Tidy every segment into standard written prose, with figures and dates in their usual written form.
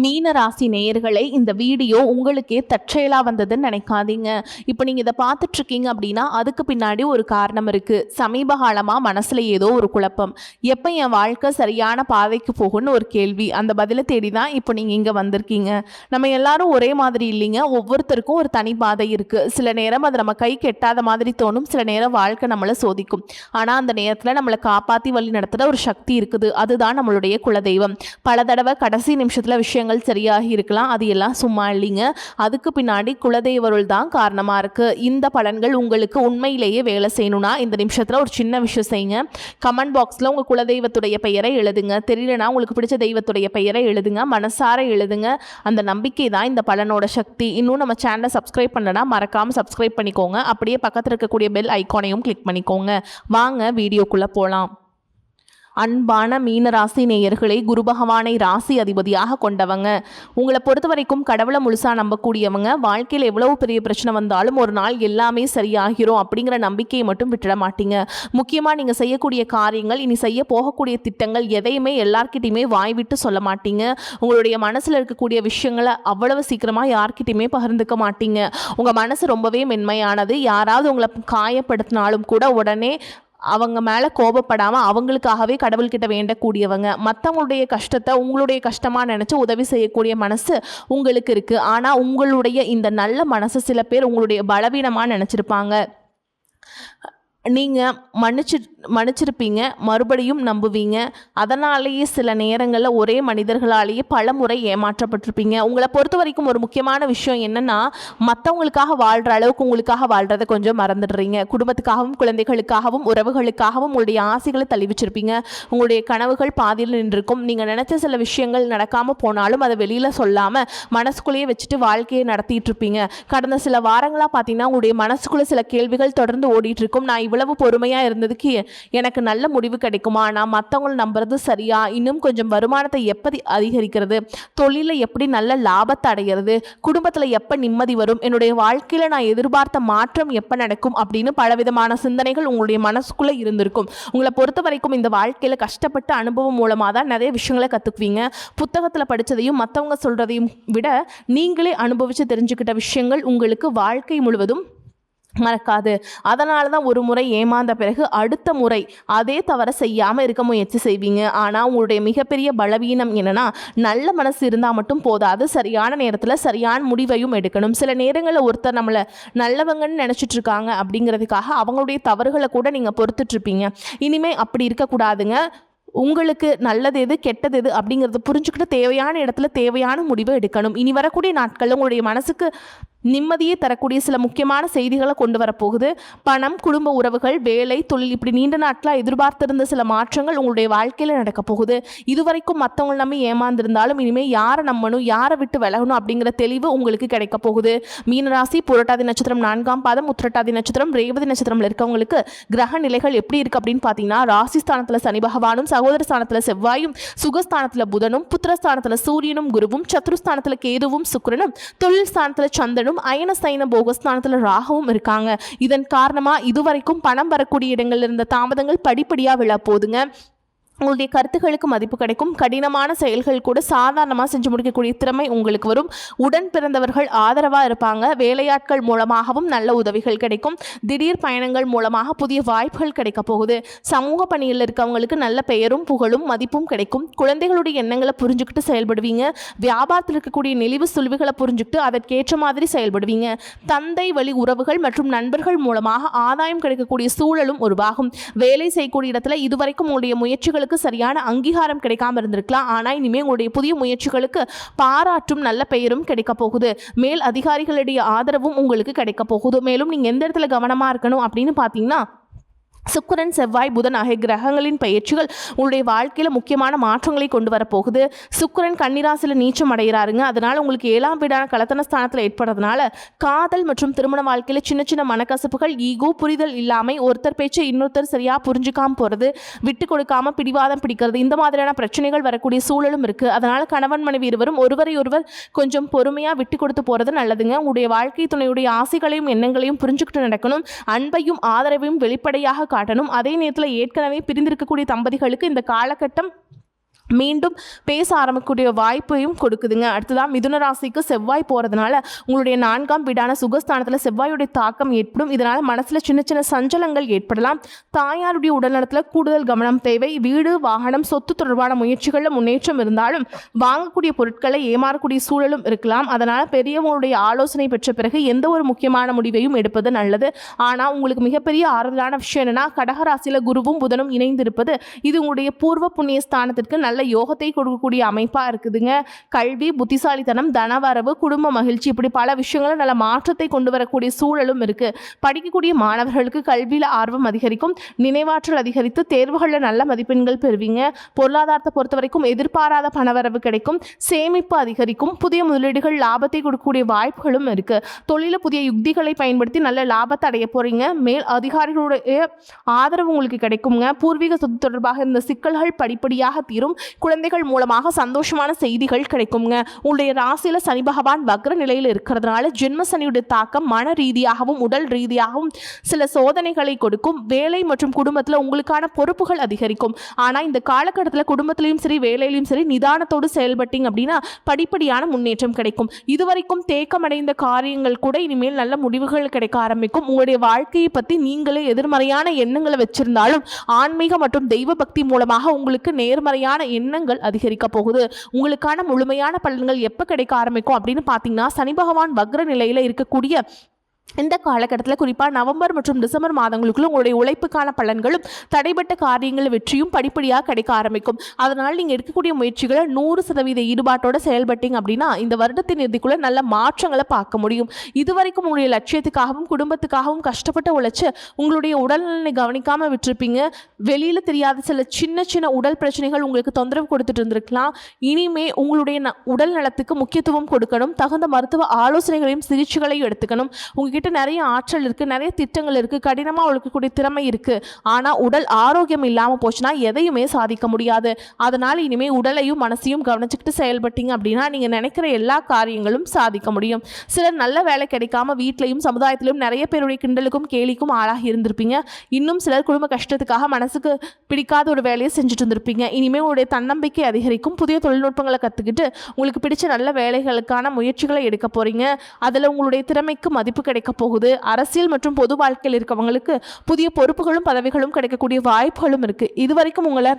மீன ராசி நேயர்களே, இந்த வீடியோ உங்களுக்கே தற்செயலாக வந்ததுன்னு நினைக்காதீங்க. இப்போ நீங்கள் இதை பார்த்துட்ருக்கீங்க அப்படின்னா அதுக்கு பின்னாடி ஒரு காரணம் இருக்குது. சமீப காலமாக மனசில் ஏதோ ஒரு குழப்பம். எப்போ என் வாழ்க்கை சரியான பாதைக்கு போகும்னு ஒரு கேள்வி. அந்த பதிலை தேடி தான் இப்போ நீங்கள் இங்கே வந்திருக்கீங்க. நம்ம எல்லாரும் ஒரே மாதிரி இல்லைங்க. ஒவ்வொருத்தருக்கும் ஒரு தனி பாதை இருக்குது. சில நேரம் அது நம்ம கை கெட்டாத மாதிரி தோணும். சில நேரம் வாழ்க்கை நம்மளை சோதிக்கும். ஆனால் அந்த நேரத்தில் நம்மளை காப்பாற்றி வழி நடத்துகிற ஒரு சக்தி இருக்குது. அதுதான் நம்மளுடைய குலதெய்வம். பல தடவை கடைசி நிமிஷத்தில் விஷயங்கள் சரியாகி இருக்கலாம். அது எல்லாம் சும்மா இல்லைங்க. அதுக்கு பின்னாடி குலதெய்வருள் தான் காரணமாக இருக்குது. இந்த பலன்கள் உங்களுக்கு உண்மையிலேயே வேலை செய்யணும்னா இந்த நிமிஷத்தில் ஒரு சின்ன விஷயம் செய்யுங்க. கமெண்ட் பாக்ஸில் உங்கள் குலதெய்வத்துடைய பெயரை எழுதுங்க. தெரியலனா உங்களுக்கு பிடிச்ச தெய்வத்துடைய பெயரை எழுதுங்க. மனசார எழுதுங்க. அந்த நம்பிக்கை தான் இந்த பலனோட சக்தி. இன்னும் நம்ம சேனலை சப்ஸ்கிரைப் பண்ணலனா மறக்காமல் சப்ஸ்கிரைப் பண்ணிக்கோங்க. அப்படியே பக்கத்தில் இருக்கக்கூடிய பெல் ஐக்கானையும் கிளிக் பண்ணிக்கோங்க. வாங்க வீடியோக்குள்ளே போகலாம். அன்பான மீனராசி நேயர்களை, குரு பகவானை ராசி அதிபதியாக கொண்டவங்க. உங்களை பொறுத்த வரைக்கும் கடவுளை முழுசாக நம்பக்கூடியவங்க. வாழ்க்கையில் எவ்வளவு பெரிய பிரச்சனை வந்தாலும் ஒரு நாள் எல்லாமே சரியாகிரும் அப்படிங்கிற நம்பிக்கையை மட்டும் விட்டுட மாட்டீங்க. முக்கியமாக நீங்கள் செய்யக்கூடிய காரியங்கள், இனி செய்ய போகக்கூடிய திட்டங்கள் எதையுமே எல்லார்கிட்டையுமே வாய் விட்டு சொல்ல மாட்டீங்க. உங்களுடைய மனசில் இருக்கக்கூடிய விஷயங்களை அவ்வளவு சீக்கிரமாக யார்கிட்டையுமே பகிர்ந்துக்க மாட்டீங்க. உங்கள் மனசு ரொம்பவே மென்மையானது. யாராவது உங்களை காயப்படுத்தினாலும் கூட உடனே அவங்க மேலே கோபப்படாமல் அவங்களுக்காகவே கடவுள்கிட்ட வேண்டக்கூடியவங்க. மற்றவங்களுடைய கஷ்டத்தை உங்களுடைய கஷ்டமாக நினச்சி உதவி செய்யக்கூடிய மனசு உங்களுக்கு இருக்குது. ஆனால் உங்களுடைய இந்த நல்ல மனசு சில பேர் உங்களுடைய பலவீனமாக நினச்சிருப்பாங்க. நீங்கள் மன்னிச்சிருப்பீங்க, மறுபடியும் நம்புவீங்க. அதனாலேயே சில நேரங்களில் ஒரே மனிதர்களாலேயே பல முறை ஏமாற்றப்பட்டிருப்பீங்க. உங்களை பொறுத்த வரைக்கும் ஒரு முக்கியமான விஷயம் என்னென்னா, மற்றவங்களுக்காக வாழ்கிற அளவுக்கு உங்களுக்காக வாழ்கிறத கொஞ்சம் மறந்துடுறீங்க. குடும்பத்துக்காகவும் குழந்தைகளுக்காகவும் உறவுகளுக்காகவும் உங்களுடைய ஆசைகளை தள்ளி வச்சிருப்பீங்க. உங்களுடைய கனவுகள் பாதியில் நின்றுருக்கும். நீங்கள் நினச்ச சில விஷயங்கள் நடக்காமல் போனாலும் அதை வெளியில் சொல்லாமல் மனசுக்குள்ளேயே வச்சுட்டு வாழ்க்கையை நடத்திட்டு இருப்பீங்க. கடந்த சில வாரங்களாக பார்த்தீங்கன்னா உங்களுடைய மனசுக்குள்ளே சில கேள்விகள் தொடர்ந்து ஓடிட்டு இருக்கும். நான் இவ்வளவு பொறுமையாக இருந்ததுக்கு எனக்கு நல்ல முடிவு கிடைக்குமா? நான் மற்றவங்களை நம்புறது சரியா? இன்னும் கொஞ்சம் வருமானத்தை எப்படி அதிகரிக்கிறது? தொழிலை எப்படி நல்ல லாபத்தை அடைகிறது? குடும்பத்தில் எப்போ நிம்மதி வரும்? என்னுடைய வாழ்க்கையில் நான் எதிர்பார்த்த மாற்றம் எப்போ நடக்கும்? அப்படின்னு பலவிதமான சிந்தனைகள் உங்களுடைய மனசுக்குள்ளே இருந்திருக்கும். உங்களை பொறுத்த வரைக்கும் இந்த வாழ்க்கையில் கஷ்டப்பட்ட அனுபவம் மூலமாக தான் நிறைய விஷயங்களை கற்றுக்குவீங்க. புத்தகத்தில் படித்ததையும் மற்றவங்க சொல்கிறதையும் விட நீங்களே அனுபவித்து தெரிஞ்சுக்கிட்ட விஷயங்கள் உங்களுக்கு வாழ்க்கை முழுவதும் மறக்காது. அதனால தான் ஒரு முறை ஏமாந்த பிறகு அடுத்த முறை அதே தவற செய்யாமல் இருக்க முயற்சி செய்வீங்க. ஆனால் உங்களுடைய மிகப்பெரிய பலவீனம் என்னென்னா, நல்ல மனசு இருந்தால் மட்டும் போதாது, சரியான நேரத்தில் சரியான முடிவையும் எடுக்கணும். சில நேரங்களில் ஒருத்தர் நம்மளை நல்லவங்கன்னு நினச்சிட்டு இருக்காங்க அப்படிங்கிறதுக்காக அவங்களுடைய தவறுகளை கூட நீங்கள் பொறுத்துட்ருப்பீங்க. இனிமேல் அப்படி இருக்கக்கூடாதுங்க. உங்களுக்கு நல்லது எது கெட்டது எது அப்படிங்கிறத புரிஞ்சுக்கிட்டு தேவையான இடத்துல தேவையான முடிவை எடுக்கணும். இனி வரக்கூடிய நாட்களில் உங்களுடைய மனசுக்கு நிம்மதியை தரக்கூடிய சில முக்கியமான செய்திகளை கொண்டு வரப்போகுது. பணம், குடும்ப உறவுகள், வேலை, தொழில், இப்படி நீண்ட நாட்களாக எதிர்பார்த்திருந்த சில மாற்றங்கள் உங்களுடைய வாழ்க்கையில் நடக்க போகுது. இதுவரைக்கும் மற்றவங்க நம்பி ஏமாந்திருந்தாலும் இனிமேல் யாரை நம்பணும், யாரை விட்டு விலகணும் அப்படிங்கிற தெளிவு உங்களுக்கு கிடைக்க போகுது. மீனராசி புரட்டாதி நட்சத்திரம் 4ஆம் பாதம், உத்திரட்டாதி நட்சத்திரம், ரேவதி நட்சத்திரத்தில் இருக்கவங்களுக்கு கிரக நிலைகள் எப்படி இருக்குது அப்படின்னு பார்த்தீங்கன்னா, ராசிஸ்தானத்தில் சனி பகவானும், சகோதர ஸ்தானத்தில் செவ்வாயும், சுகஸ்தானத்தில் புதனும், புத்திரஸ்தானத்தில் சூரியனும் குருவும், சத்ருஸ்தானத்தில் கேதுவும் சுக்கிரனும், தொழில் ஸ்தானத்தில் சந்திரனும், அயன சைன போகஸ்தானத்தில் ராகவும் இருக்காங்க. இதன் காரணமா இதுவரைக்கும் பணம் வரக்கூடிய இடங்கள்ல இருந்த தாமதங்கள் படிப்படியா விழ போதுங்க. உங்களுடைய கருத்துக்களுக்கு மதிப்பு கிடைக்கும். கடினமான செயல்கள் கூட சாதாரணமாக செஞ்சு முடிக்கக்கூடிய திறமை உங்களுக்கு வரும். உடன் பிறந்தவர்கள் ஆதரவாக இருப்பாங்க. வேலையாட்கள் மூலமாகவும் நல்ல உதவிகள் கிடைக்கும். திடீர் பயணங்கள் மூலமாக புதிய வாய்ப்புகள் கிடைக்க போகுது. சமூக பணியில் இருக்கவங்களுக்கு நல்ல பெயரும் புகழும் மதிப்பும் கிடைக்கும். குழந்தைகளுடைய எண்ணங்களை புரிஞ்சுக்கிட்டு செயல்படுவீங்க. வியாபாரத்தில் இருக்கக்கூடிய நெளிவு சுழிவுகளை புரிஞ்சுக்கிட்டு அதற்கேற்ற மாதிரி செயல்படுவீங்க. தந்தை வழி உறவுகள் மற்றும் நண்பர்கள் மூலமாக ஆதாயம் கிடைக்கக்கூடிய சூழலும் உருவாகும். வேலை செய்யக்கூடிய இடத்துல இதுவரைக்கும் உங்களுடைய முயற்சிகளுக்கு சரியான அங்கீகாரம் கிடைக்காம இருந்திருக்கலாம். ஆனால் இனிமேல் உங்களுடைய புதிய முயற்சிகளுக்கு பாராட்டும் நல்ல பெயரும் கிடைக்க போகுது. மேல் அதிகாரிகளுடைய ஆதரவும் உங்களுக்கு கிடைக்க போகுது. மேலும் நீங்கள் எந்த இடத்துல கவனமாக இருக்கணும் அப்படின்னு பார்த்தீங்கன்னா, சுக்கிரன், செவ்வாய், புதன் ஆகிய கிரகங்களின் பயிற்சிகள் உங்களுடைய வாழ்க்கையில் முக்கியமான மாற்றங்களை கொண்டு வரப்போகுது. சுக்கிரன் கன்னிராசியில் நீச்சம் அடைகிறாருங்க. அதனால் உங்களுக்கு 7ஆம் வீடான கலத்தன ஸ்தானத்தில் ஏற்படுறதுனால காதல் மற்றும் திருமண வாழ்க்கையில் சின்ன சின்ன மனக்கசப்புகள், ஈகோ, புரிதல் இல்லாமல் ஒருத்தர் பேச்சு இன்னொருத்தர் சரியாக புரிஞ்சுக்காமல் போகிறது, விட்டு கொடுக்காமல் பிடிவாதம் பிடிக்கிறது, இந்த மாதிரியான பிரச்சனைகள் வரக்கூடிய சூழலும் இருக்குது. அதனால் கணவன் மனைவி இருவரும் ஒருவரை ஒருவர் கொஞ்சம் பொறுமையாக விட்டு கொடுத்து போகிறது நல்லதுங்க. உங்களுடைய வாழ்க்கை துணையுடைய ஆசைகளையும் எண்ணங்களையும் புரிஞ்சுக்கிட்டு நடக்கணும். அன்பையும் ஆதரவையும் வெளிப்படையாக காட்டணும். அதே நேரத்தில் ஏற்கனவே பிரிந்திருக்கக்கூடிய தம்பதிகளுக்கு இந்த காலகட்டம் மீண்டும் பேச ஆரம்பிக்கக்கூடிய வாய்ப்பையும் கொடுக்குதுங்க. அடுத்ததான் மிதுன ராசிக்கு செவ்வாய் போகிறதுனால உங்களுடைய 4ஆம் வீடான சுகஸ்தானத்தில் செவ்வாயுடைய தாக்கம் ஏற்படும். இதனால் மனசில் சின்ன சின்ன சஞ்சலங்கள் ஏற்படலாம். தாயாருடைய உடல்நலத்தில் கூடுதல் கவனம் தேவை. வீடு, வாகனம், சொத்து தொடர்பான முயற்சிகளில் முன்னேற்றம் இருந்தாலும் வாங்கக்கூடிய பொருட்களை ஏமாறக்கூடிய சூழலும் இருக்கலாம். அதனால் பெரியவங்களுடைய ஆலோசனை பெற்ற பிறகு எந்த ஒரு முக்கியமான முடிவையும் எடுப்பது நல்லது. ஆனால் உங்களுக்கு மிகப்பெரிய ஆறுதலான விஷயம் என்னென்னா, கடகராசியில் குருவும் புதனும் இணைந்திருப்பது. இது உங்களுடைய பூர்வ புண்ணிய ஸ்தானத்திற்கு நல்ல யோகத்தை கொடுக்கக்கூடிய அமைப்பாக இருக்குதுங்க. கல்வி, புத்திசாலித்தனம், தனவரவு, குடும்ப மகிழ்ச்சி, இப்படி பல விஷயங்களும் நல்ல மாற்றத்தை கொண்டு வரக்கூடிய சூழலும் இருக்கு. படிக்கக்கூடிய மாணவர்களுக்கு கல்வியில் ஆர்வம் அதிகரிக்கும். நினைவாற்றல் அதிகரித்து தேர்வுகளில் நல்ல மதிப்பெண்கள் பெறுவீங்க. பொருளாதாரத்தை பொறுத்த வரைக்கும் எதிர்பாராத பணவரவு கிடைக்கும். சேமிப்பு அதிகரிக்கும். புதிய முதலீடுகள் லாபத்தை கொடுக்கக்கூடிய வாய்ப்புகளும் இருக்கு. தொழில புதிய யுக்திகளை பயன்படுத்தி நல்ல லாபத்தை அடைய போறீங்க. மேல் அதிகாரிகளுடைய ஆதரவு உங்களுக்கு கிடைக்குங்க. பூர்வீக சொத்து தொடர்பாக இந்த சிக்கல்கள் படிப்படியாக தீரும். குழந்தைகள் மூலமாக சந்தோஷமான செய்திகள் கிடைக்குங்க. உங்களுடைய ராசியில சனி பகவான் வக்ர நிலையில் இருக்கிறதுனால ஜென்ம சனியுடைய தாக்கம் மன ரீதியாகவும் உடல் ரீதியாகவும் சில சோதனைகளை கொடுக்கும். வேலை மற்றும் குடும்பத்தில் உங்களுக்கான பொறுப்புகள் அதிகரிக்கும். ஆனால் இந்த காலகட்டத்தில் குடும்பத்திலையும் சரி வேலையிலையும் சரி நிதானத்தோடு செயல்பட்டீங்க அப்படின்னா படிப்படியான முன்னேற்றம் கிடைக்கும். இதுவரைக்கும் தேக்கமடைந்த காரியங்கள் கூட இனிமேல் நல்ல முடிவுகள் கிடைக்க ஆரம்பிக்கும். உங்களுடைய வாழ்க்கையை பற்றி நீங்களே எதிர்மறையான எண்ணங்களை வச்சிருந்தாலும் ஆன்மீக மற்றும் தெய்வ பக்தி மூலமாக உங்களுக்கு நேர்மறையான எண்ணங்கள் அதிகரிக்க போகுது. உங்களுக்கான முழுமையான பலன்கள் எப்போ கிடைக்க ஆரம்பிக்கும் அப்படின்னு பார்த்தீங்கன்னா, சனி பகவான் வக்ர நிலையில் இருக்கக்கூடிய இந்த காலகட்டத்தில் குறிப்பாக நவம்பர் மற்றும் டிசம்பர் மாதங்களுக்குள்ள உங்களுடைய உழைப்புக்கான பலன்களும் தடைப்பட்ட காரியங்கள் வெற்றியும் படிப்படியாக கிடைக்க ஆரம்பிக்கும். அதனால் நீங்கள் எடுக்கக்கூடிய முயற்சிகளை 100% ஈடுபாட்டோடு செயல்பட்டீங்க அப்படின்னா இந்த வருடத்தின் இறுதிக்குள்ள நல்ல மாற்றங்களை பார்க்க முடியும். இதுவரைக்கும் உங்களுடைய லட்சியத்துக்காகவும் குடும்பத்துக்காகவும் கஷ்டப்பட்டு உழைச்சு உங்களுடைய உடல்நலனை கவனிக்காமல் விட்டுருப்பீங்க. வெளியில் தெரியாத சில சின்ன சின்ன உடல் பிரச்சனைகள் உங்களுக்கு தொந்தரவு கொடுத்துட்டு இருந்திருக்கலாம். இனிமே உங்களுடைய உடல் நலத்துக்கு முக்கியத்துவம் கொடுக்கணும். தகுந்த மருத்துவ ஆலோசனைகளையும் சிகிச்சைகளையும் எடுத்துக்கணும். உங்ககிட்ட நிறைய ஆற்றல் இருக்குது, நிறைய திட்டங்கள் இருக்குது, கடினமாக உழைக்கக்கூடிய திறமை இருக்குது. ஆனால் உடல் ஆரோக்கியம் இல்லாமல் போச்சுன்னா எதையுமே சாதிக்க முடியாது. அதனால் இனிமேல் உடலையும் மனசையும் கவனிச்சுக்கிட்டு செயல்பட்டீங்க அப்படின்னா நீங்கள் நினைக்கிற எல்லா காரியங்களும் சாதிக்க முடியும். சிலர் நல்ல வேலை கிடைக்காம வீட்டிலையும் சமுதாயத்திலும் நிறைய பேருடைய கிண்டலுக்கும் கேலிக்கும் ஆளாகி இருந்திருப்பீங்க. இன்னும் சிலர் குடும்ப கஷ்டத்துக்காக மனசுக்கு பிடிக்காத ஒரு வேலையை செஞ்சுட்டு இருந்திருப்பீங்க. இனிமேல் உங்களுடைய தன்னம்பிக்கை அதிகரிக்கும். புதிய தொழில்நுட்பங்களை கற்றுக்கிட்டு உங்களுக்கு பிடிச்ச நல்ல வேலைகளுக்கான முயற்சிகளை எடுக்க போகிறீங்க. அதில் உங்களுடைய திறமைக்கு மதிப்பு கிடைக்க போகுது. அரசியல் மற்றும் பொது வாழ்க்கையில் இருக்கவங்களுக்கு புதிய பொறுப்புகளும் பதவிகளும் கிடைக்கக்கூடிய வாய்ப்புகளும் இருக்கு. இதுவரைக்கும் உங்களை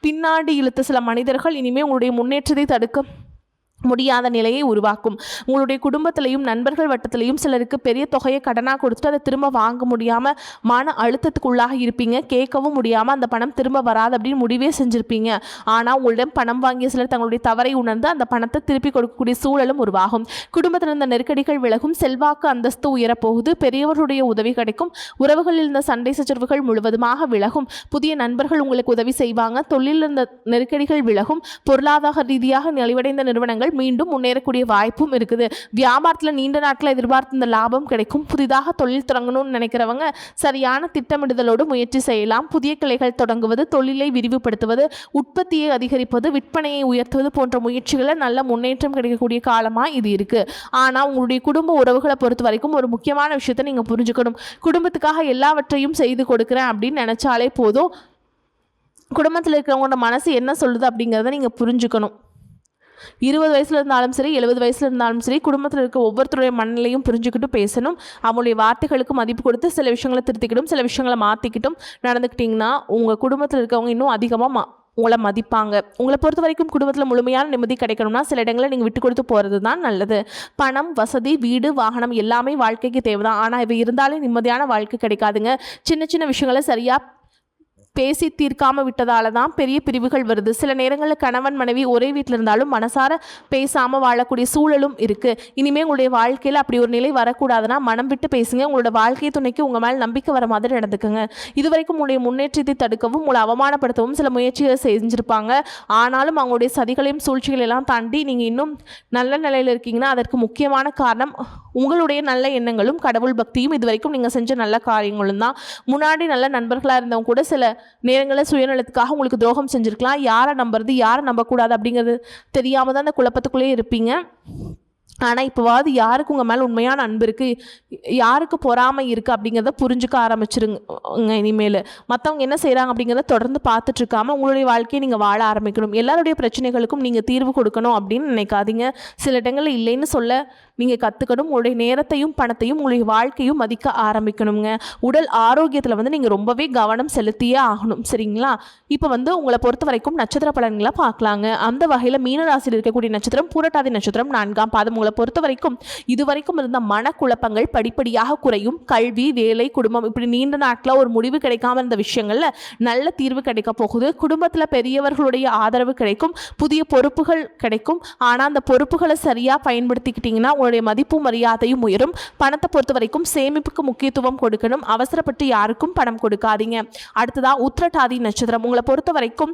பின்னாடி இழுத்த சில மனிதர்கள் இனிமேல் உங்களுடைய முன்னேற்றத்தை தடுக்க முடியாத நிலையை உருவாக்கும். உங்களுடைய குடும்பத்திலையும் நண்பர்கள் வட்டத்திலையும் சிலருக்கு பெரிய தொகையை கடனாக கொடுத்துட்டு அதை திரும்ப வாங்க முடியாமல் மன அழுத்தத்துக்குள்ளாக இருப்பீங்க. கேட்கவும் முடியாமல் அந்த பணம் திரும்ப வராது அப்படின்னு முடிவே செஞ்சுருப்பீங்க. ஆனால் உங்களிடம் பணம் வாங்கிய சிலர் தங்களுடைய தவறை உணர்ந்து அந்த பணத்தை திருப்பி கொடுக்கக்கூடிய சூழலும் உருவாகும். குடும்பத்தில் இருந்த நெருக்கடிகள் விலகும். செல்வாக்கு அந்தஸ்து உயரப்போகுது. பெரியவர்களுடைய உதவி கிடைக்கும். உறவுகளில் இருந்த சண்டை சச்சரவுகள் முழுவதுமாக விலகும். புதிய நண்பர்கள் உங்களுக்கு உதவி செய்வாங்க. தொழிலில் இருந்த நெருக்கடிகள் விலகும். பொருளாதார ரீதியாக நலிவடைந்த நிறுவனங்கள் மீண்டும் முன்னேறக்கூடிய வாய்ப்பும் இருக்குது. வியாபாரத்தில் நீண்ட நாட்கள் எதிர்பார்த்த இந்த லாபம் கிடைக்கும். புதிதாக தொழில் தொடங்கணும்னு நினைக்கிறவங்க சரியான திட்டமிடுதலோடு முயற்சி செய்யலாம். புதிய கிளைகள் தொடங்குவது, தொழிலை விரிவுபடுத்துவது, உற்பத்தியை அதிகரிப்பது, விற்பனையை உயர்த்துவது போன்ற முயற்சிகளில் நல்ல முன்னேற்றம் கிடைக்கக்கூடிய காலமாக இது இருக்கு. ஆனால் உங்களுடைய குடும்ப உறவுகளை பொறுத்த வரைக்கும் ஒரு முக்கியமான விஷயத்தை நீங்கள் புரிஞ்சுக்கணும். குடும்பத்துக்காக எல்லாவற்றையும் செய்து கொடுக்குறேன் அப்படின்னு நினைச்சாலே போதும். குடும்பத்தில் இருக்கிறவங்களோட மனசு என்ன சொல்லுது அப்படிங்கிறத நீங்கள் புரிஞ்சுக்கணும். 20 வயசுல இருந்தாலும் சரி 70 வயசுல இருந்தாலும் சரி குடும்பத்தில் இருக்க ஒவ்வொருத்தருடைய மனநிலையும் புரிஞ்சுக்கிட்டு பேசணும். அவங்களுடைய வார்த்தைகளுக்கு மதிப்பு கொடுத்து சில விஷயங்களை திருத்திக்கிட்டும் சில விஷயங்களை மாற்றிக்கிட்டும் நடந்துக்கிட்டிங்கன்னா உங்கள் குடும்பத்தில் இருக்கவங்க இன்னும் அதிகமாக உங்களை மதிப்பாங்க. உங்களை பொறுத்த வரைக்கும் குடும்பத்தில் முழுமையான நிம்மதி கிடைக்கணும்னா சில இடங்களை நீங்கள் விட்டு கொடுத்து போகிறது தான் நல்லது. பணம், வசதி, வீடு, வாகனம் எல்லாமே வாழ்க்கைக்கு தேவைதான். ஆனால் இவை இருந்தாலே நிம்மதியான வாழ்க்கை கிடைக்காதுங்க. சின்ன சின்ன விஷயங்களை சரியாக பேசி தீர்க்காமல் விட்டதால தான் பெரிய பிரிவுகள் வருது. சில நேரங்களில் கணவன் மனைவி ஒரே வீட்டில் இருந்தாலும் மனசார பேசாமல் வாழக்கூடிய சூழலும் இருக்குது. இனிமேல் உங்களுடைய வாழ்க்கையில் அப்படி ஒரு நிலை வரக்கூடாதுன்னா மனம் விட்டு பேசுங்க. உங்களோட வாழ்க்கை துணைக்கு உங்கள் மேலே நம்பிக்கை வர மாதிரி நடந்துக்குங்க. இதுவரைக்கும் உங்களுடைய முன்னேற்றத்தை தடுக்கவும் உங்களை அவமானப்படுத்தவும் சில முயற்சிகளை செஞ்சுருப்பாங்க. ஆனாலும் அவங்களுடைய சதிகளையும் சூழ்ச்சிகளெல்லாம் தாண்டி நீங்கள் இன்னும் நல்ல நிலையில் இருக்கீங்கன்னா அதற்கு முக்கியமான காரணம் உங்களுடைய நல்ல எண்ணங்களும் கடவுள் பக்தியும் இதுவரைக்கும் நீங்கள் செஞ்ச நல்ல காரியங்களும் தான். முன்னாடி நல்ல நண்பர்களாக இருந்தவங்க கூட சில நேரங்களில் சுயநலத்துக்காக உங்களுக்கு துரோகம் செஞ்சுருக்கலாம். யாரை நம்புறது யாரை நம்பக்கூடாது அப்படிங்கிறது தெரியாமல் தான் அந்த குழப்பத்துக்குள்ளேயே இருப்பீங்க. ஆனால் இப்போவாது யாருக்கு உங்கள் மேலே உண்மையான அன்பு இருக்குது, யாருக்கு பொறாமை இருக்குது அப்படிங்கிறத புரிஞ்சுக்க ஆரம்பிச்சிருங்க. இனிமேல் மற்றவங்க என்ன செய்கிறாங்க அப்படிங்கிறத தொடர்ந்து பார்த்துட்ருக்காம உங்களுடைய வாழ்க்கையை நீங்கள் வாழ ஆரம்பிக்கணும். எல்லாருடைய பிரச்சனைகளுக்கும் நீங்கள் தீர்வு கொடுக்கணும் அப்படின்னு நினைக்காதீங்க. சில இடங்களில் இல்லைன்னு சொல்ல நீங்கள் கற்றுக்கணும். உங்களுடைய நேரத்தையும் பணத்தையும் உங்களுடைய வாழ்க்கையும் மதிக்க ஆரம்பிக்கணுங்க. உடல் ஆரோக்கியத்தில் வந்து நீங்கள் ரொம்பவே கவனம் செலுத்தியே ஆகணும். சரிங்களா? இப்போ வந்து உங்களை பொறுத்த வரைக்கும் நட்சத்திர பலன்களை பார்க்கலாங்க. அந்த வகையில் மீனராசியில் இருக்கக்கூடிய நட்சத்திரம் பூரட்டாதி நட்சத்திரம் 4ஆம் பாதம். உங்களை பொறுத்த வரைக்கும் இதுவரைக்கும் இருந்த மனக்குழப்பங்கள் படிப்படியாக குறையும். கல்வி, வேலை, குடும்பம் இப்படி நீண்ட நாட்களில் ஒரு முடிவு கிடைக்காம இருந்த விஷயங்கள்ல நல்ல தீர்வு கிடைக்க போகுது. குடும்பத்தில் பெரியவர்களுடைய ஆதரவு கிடைக்கும். புதிய பொறுப்புகள் கிடைக்கும். ஆனால் அந்த பொறுப்புகளை சரியாக பயன்படுத்திக்கிட்டிங்கன்னா உங்களுடைய மதிப்பும் மரியாதையும் உயரும். பணத்தை பொறுத்த வரைக்கும் சேமிப்புக்கு முக்கியத்துவம் கொடுக்கணும். அவசரப்பட்டு யாருக்கும் பணம் கொடுக்காதீங்க. அடுத்ததா உத்திரட்டாதி நட்சத்திரம். உங்களை பொறுத்த வரைக்கும்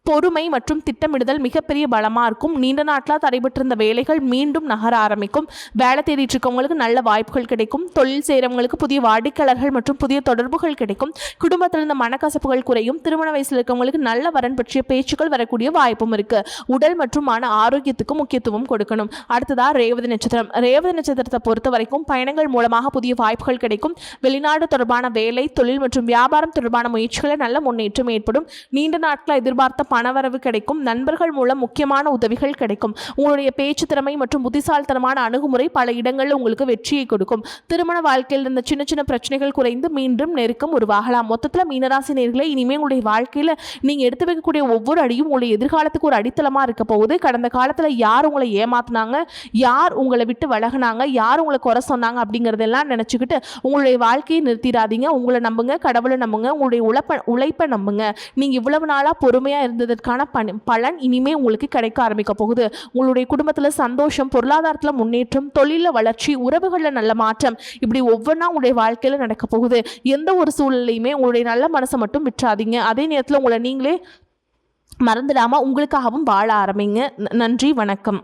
பொறுமை மற்றும் திட்டமிடுதல் மிகப்பெரிய பலமாக இருக்கும். நீண்ட நாட்களாக தடைபட்டிருந்த வேலைகள் மீண்டும் நகர ஆரம்பிக்கும். வேலை தேடிட்டு இருக்கவங்களுக்கு நல்ல வாய்ப்புகள் கிடைக்கும். தொழில் செய்கிறவங்களுக்கு புதிய வாடிக்கையாளர்கள் மற்றும் புதிய தொடர்புகள் கிடைக்கும். குடும்பத்தில் இருந்த மனக்கசப்புகள் குறையும். திருமண வயசில் இருக்கவங்களுக்கு நல்ல வரன் பற்றிய பேச்சுக்கள் வரக்கூடிய வாய்ப்பும் இருக்கு. உடல் மற்றும் மன ஆரோக்கியத்துக்கு முக்கியத்துவம் கொடுக்கணும். அடுத்ததா ரேவதி நட்சத்திரம். ரேவதி நட்சத்திரத்தை பொறுத்த வரைக்கும் பயணங்கள் மூலமாக புதிய வாய்ப்புகள் கிடைக்கும். வெளிநாடு தொடர்பான வேலை, தொழில் மற்றும் வியாபாரம் தொடர்பான முயற்சிகளில் நல்ல முன்னேற்றம் ஏற்படும். நீண்ட நாட்களாக எதிர்பார்த்த பணவரவு கிடைக்கும். நண்பர்கள் மூலம் முக்கியமான உதவிகள் கிடைக்கும். உங்களுடைய பேச்சு திறமை மற்றும் புத்திசாலித்தனமான அணுகுமுறை பல இடங்களில் உங்களுக்கு வெற்றியை கொடுக்கும். திருமண வாழ்க்கையில் இருந்த சின்ன சின்ன பிரச்சனைகள் குறைந்து மீண்டும் நெருக்கம் உருவாகலாம். மொத்தத்தில் மீனராசி நேயர்களே, இனிமேல் உங்களுடைய வாழ்க்கையில் நீங்கள் எடுத்து வைக்கக்கூடிய ஒவ்வொரு அடியும் உங்களுடைய எதிர்காலத்துக்கு ஒரு அடித்தளமாக இருக்க போகுது. கடந்த காலத்தில் யார் உங்களை ஏமாத்தினாங்க, யார் உங்களை விட்டு விலகினாங்க, யார் உங்களை குறை சொன்னாங்க அப்படிங்கிறதெல்லாம் நினச்சிக்கிட்டு உங்களுடைய வாழ்க்கையை நிறுத்திடாதீங்க. உங்களை நம்புங்க, கடவுளை நம்புங்க, உங்களுடைய உழைப்பை நம்புங்க. நீங்கள் இவ்வளவு நாளாக பொறுமையாக இருந்ததற்கான பலன் இனிமே உங்களுக்கு கிடைக்க ஆரம்பிக்க போகுது. உங்களுடைய குடும்பத்தில் சந்தோஷம், பொருளாதாரத்தில் முன்னேற்றம், தொழிலில் வளர்ச்சி, உறவுகளில் நல்ல மாற்றம், இப்படி ஒவ்வொன்றா உங்களுடைய வாழ்க்கையில் நடக்க போகுது. எந்த ஒரு சூழ்நிலையுமே உங்களுடைய நல்ல மனசை மட்டும் விட்டுறாதீங்க. அதே நேரத்தில் உங்களை நீங்களே மறந்துடாமல் உங்களுக்காகவும் வாழ ஆரம்பிங்க. நன்றி, வணக்கம்.